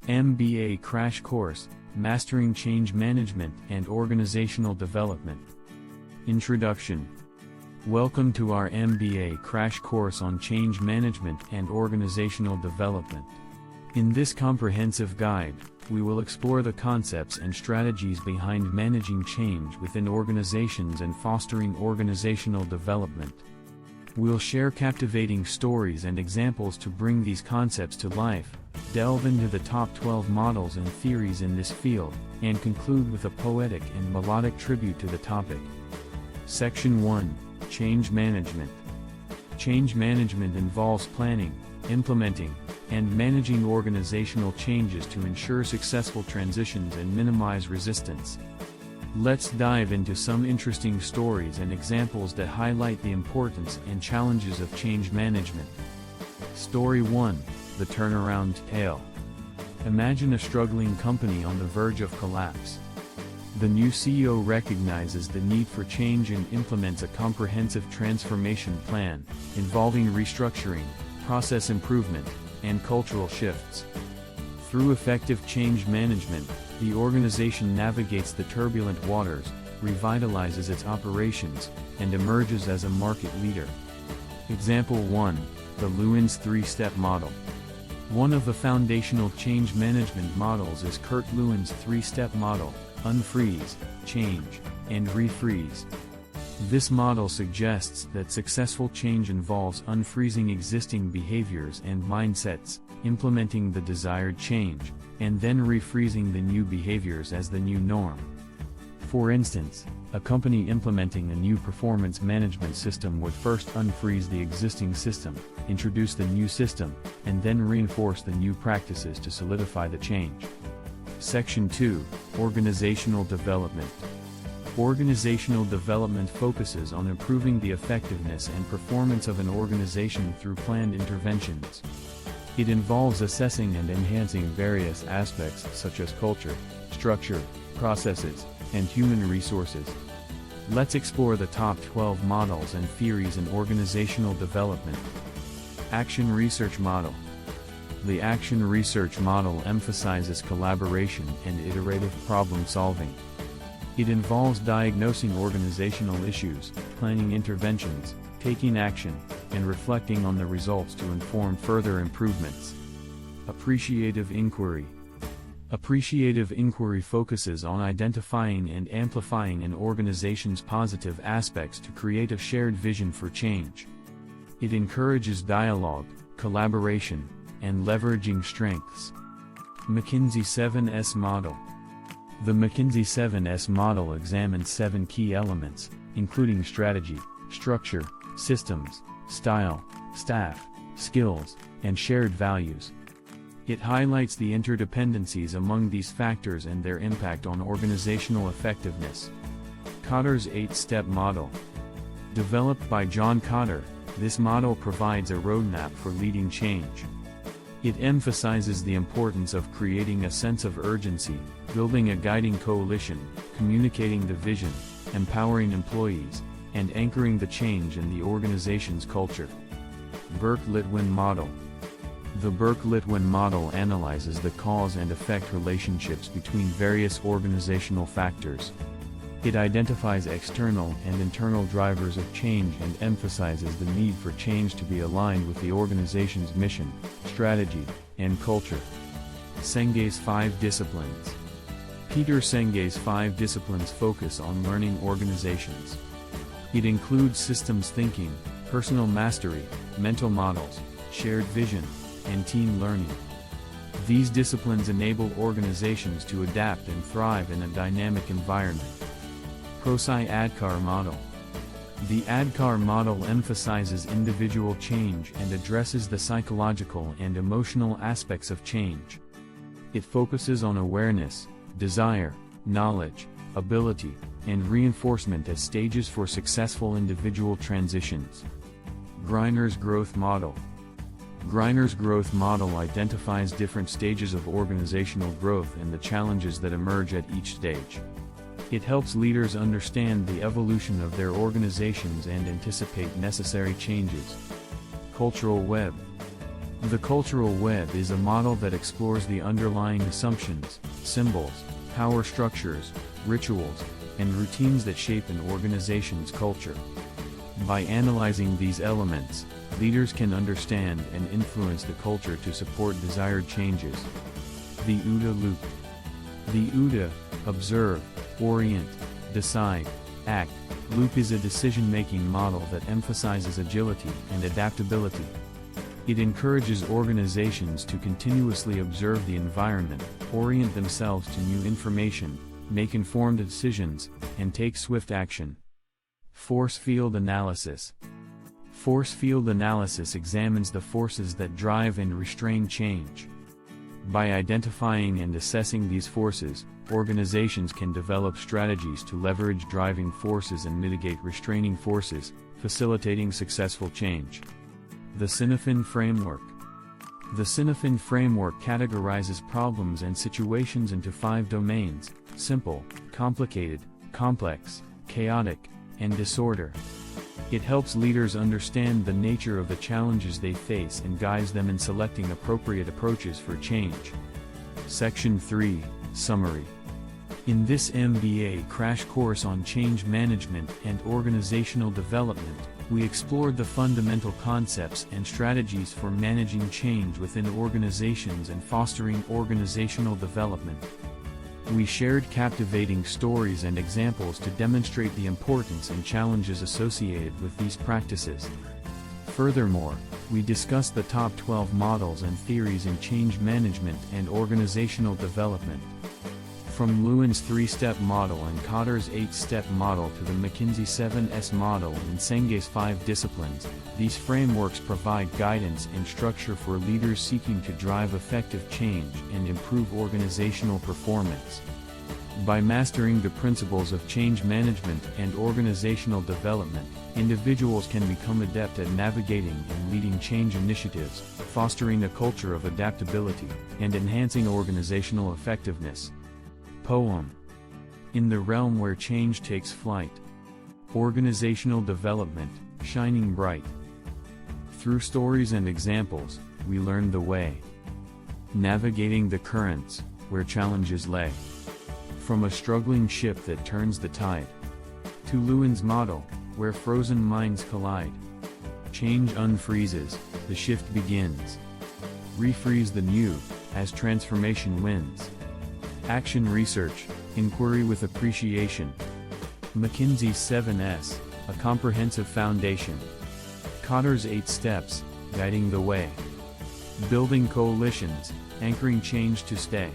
MBA Crash Course, Mastering Change Management and Organizational Development. Introduction. Welcome to our MBA Crash Course on Change Management and Organizational Development. In this comprehensive guide, we will explore the concepts and strategies behind managing change within organizations and fostering organizational development. We'll share captivating stories and examples to bring these concepts to life, delve into the top 12 models and theories in this field, and conclude with a poetic and melodic tribute to the topic. Section 1. Change Management. Change management involves planning, implementing, and managing organizational changes to ensure successful transitions and minimize resistance. Let's dive into some interesting stories and examples that highlight the importance and challenges of change management. Story 1. The Turnaround Tale. Imagine a struggling company on the verge of collapse. The new CEO recognizes the need for change and implements a comprehensive transformation plan, involving restructuring, process improvement, and cultural shifts. Through effective change management, the organization navigates the turbulent waters, revitalizes its operations, and emerges as a market leader. Example 1. The Lewin's three-step model. One of the foundational change management models is Kurt Lewin's three-step model: unfreeze, change, and refreeze. This model suggests that successful change involves unfreezing existing behaviors and mindsets, implementing the desired change, and then refreezing the new behaviors as the new norm. For instance, a company implementing a new performance management system would first unfreeze the existing system, introduce the new system, and then reinforce the new practices to solidify the change. Section 2. Organizational Development. Organizational development focuses on improving the effectiveness and performance of an organization through planned interventions. It involves assessing and enhancing various aspects such as culture, structure, processes, and human resources. Let's explore the top 12 models and theories in organizational development. Action Research Model. The Action Research Model emphasizes collaboration and iterative problem solving. It involves diagnosing organizational issues, planning interventions, taking action, and reflecting on the results to inform further improvements. Appreciative Inquiry. Appreciative inquiry focuses on identifying and amplifying an organization's positive aspects to create a shared vision for change. It encourages dialogue, collaboration, and leveraging strengths. McKinsey 7S Model. The McKinsey 7S model examines 7 key elements, including strategy, structure, systems, style, staff, skills, and shared values. It highlights the interdependencies among these factors and their impact on organizational effectiveness. Kotter's 8-Step Model. Developed by John Kotter, this model provides a roadmap for leading change. It emphasizes the importance of creating a sense of urgency, building a guiding coalition, communicating the vision, empowering employees, and anchoring the change in the organization's culture. Burke-Litwin Model. The Burke-Litwin model analyzes the cause and effect relationships between various organizational factors. It identifies external and internal drivers of change and emphasizes the need for change to be aligned with the organization's mission, strategy, and culture. Senge's 5 Disciplines. Peter Senge's 5 disciplines focus on learning organizations. It includes systems thinking, personal mastery, mental models, shared vision, and team learning. These disciplines enable organizations to adapt and thrive in a dynamic environment. Prosci-Adkar Model. The Adkar model emphasizes individual change and addresses the psychological and emotional aspects of change. It focuses on awareness, desire, knowledge, ability, and reinforcement as stages for successful individual transitions. Griner's Growth Model. Griner's Growth Model identifies different stages of organizational growth and the challenges that emerge at each stage. It helps leaders understand the evolution of their organizations and anticipate necessary changes. Cultural Web. The cultural web is a model that explores the underlying assumptions, symbols, power structures, rituals, and routines that shape an organization's culture. By analyzing these elements, leaders can understand and influence the culture to support desired changes. The OODA loop. The OODA, observe, orient, decide, act, loop is a decision-making model that emphasizes agility and adaptability. It encourages organizations to continuously observe the environment, orient themselves to new information, make informed decisions, and take swift action. Force field analysis. Force field analysis examines the forces that drive and restrain change. By identifying and assessing these forces, organizations can develop strategies to leverage driving forces and mitigate restraining forces, facilitating successful change. The Sinafin framework. The Sinafin framework categorizes problems and situations into 5 domains: simple, complicated, complex, chaotic, and disorder. It helps leaders understand the nature of the challenges they face and guides them in selecting appropriate approaches for change. Section 3, Summary. In this MBA crash course on change management and organizational development, we explored the fundamental concepts and strategies for managing change within organizations and fostering organizational development. We shared captivating stories and examples to demonstrate the importance and challenges associated with these practices. Furthermore, we discussed the top 12 models and theories in change management and organizational development. From Lewin's 3-step model and Kotter's 8-step model to the McKinsey 7S model and Senge's 5 disciplines, these frameworks provide guidance and structure for leaders seeking to drive effective change and improve organizational performance. By mastering the principles of change management and organizational development, individuals can become adept at navigating and leading change initiatives, fostering a culture of adaptability, and enhancing organizational effectiveness. Poem. In the realm where change takes flight. Organizational development, shining bright. Through stories and examples, we learn the way. Navigating the currents, where challenges lay. From a struggling ship that turns the tide. To Lewin's model, where frozen minds collide. Change unfreezes, the shift begins. Refreeze the new, as transformation wins. Action research, inquiry with appreciation. McKinsey's 7S, a comprehensive foundation. Kotter's 8 steps, guiding the way. Building coalitions, anchoring change to stay.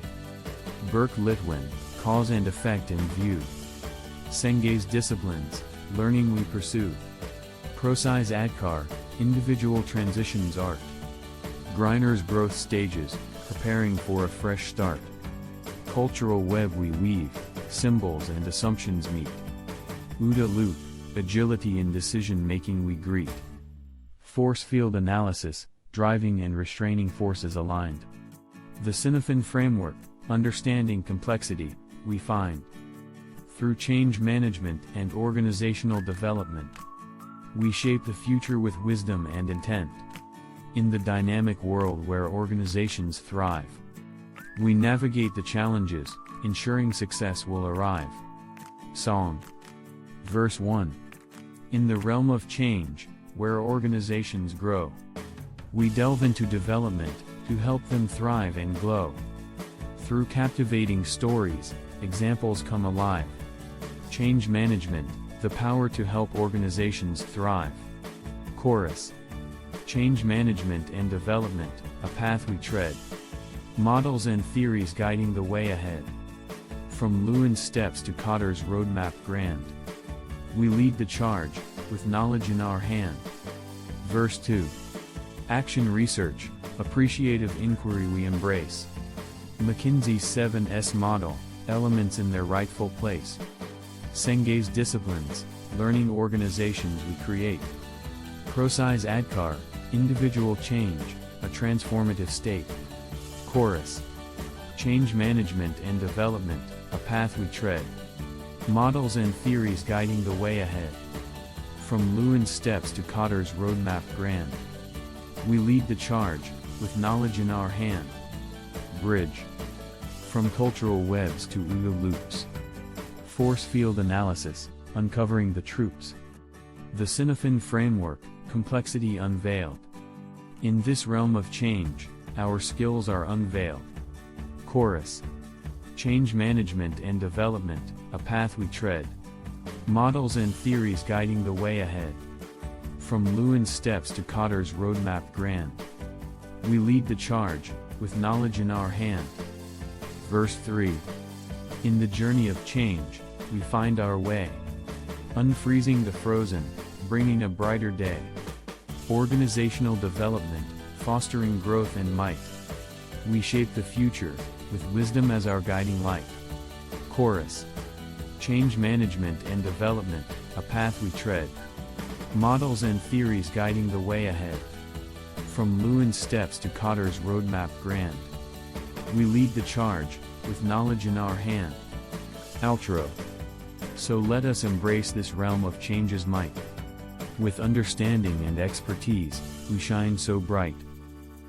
Burke-Litwin, cause and effect in view. Senge's disciplines, learning we pursue. Procise Adkar, individual transitions art. Griner's growth stages, preparing for a fresh start. Cultural web we weave, symbols and assumptions meet. OODA loop, agility in decision-making we greet. Force field analysis, driving and restraining forces aligned. The Sinafin framework, understanding complexity, we find. Through change management and organizational development, we shape the future with wisdom and intent. In the dynamic world where organizations thrive, we navigate the challenges, ensuring success will arrive. Song. Verse 1. In the realm of change, where organizations grow, we delve into development, to help them thrive and glow. Through captivating stories, examples come alive. Change management, the power to help organizations thrive. Chorus. Change management and development, a path we tread. Models and theories guiding the way ahead. From Lewin's steps to Kotter's roadmap grand. We lead the charge, with knowledge in our hand. Verse 2. Action research, appreciative inquiry we embrace. McKinsey's 7S model, elements in their rightful place. Senge's disciplines, learning organizations we create. Procise Adkar, individual change, a transformative state. Chorus. Change management and development, a path we tread. Models and theories guiding the way ahead. From Lewin's steps to Kotter's roadmap grand. We lead the charge, with knowledge in our hand. Bridge. From cultural webs to OODA loops. Force field analysis, uncovering the troops. The Cinefin framework, complexity unveiled. In this realm of change, our skills are unveiled. Chorus. Change management and development, a path we tread. Models and theories guiding the way ahead. From Lewin's steps to Cotter's roadmap grand. We lead the charge, with knowledge in our hand. Verse 3. In the journey of change, we find our way. Unfreezing the frozen, bringing a brighter day. Organizational development, fostering growth and might. We shape the future, with wisdom as our guiding light. Chorus. Change management and development, a path we tread. Models and theories guiding the way ahead. From Lewin's steps to Cotter's roadmap grand. We lead the charge, with knowledge in our hand. Outro. So let us embrace this realm of change's might. With understanding and expertise, we shine so bright.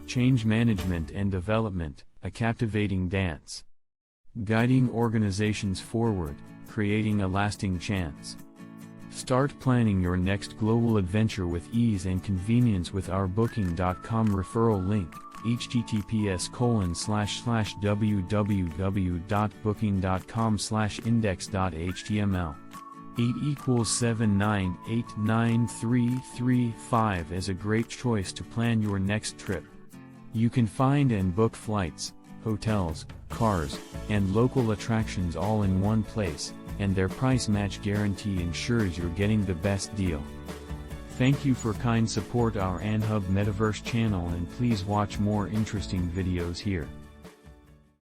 Change management and development, a captivating dance. Guiding organizations forward, creating a lasting chance. Start planning your next global adventure with ease and convenience with our Booking.com referral link, https://www.booking.com/index.html. 8=7989335 is a great choice to plan your next trip. You can find and book flights, hotels, cars, and local attractions all in one place, and their price match guarantee ensures you're getting the best deal. Thank you for kind support our Anhub Metaverse channel, and please watch more interesting videos here.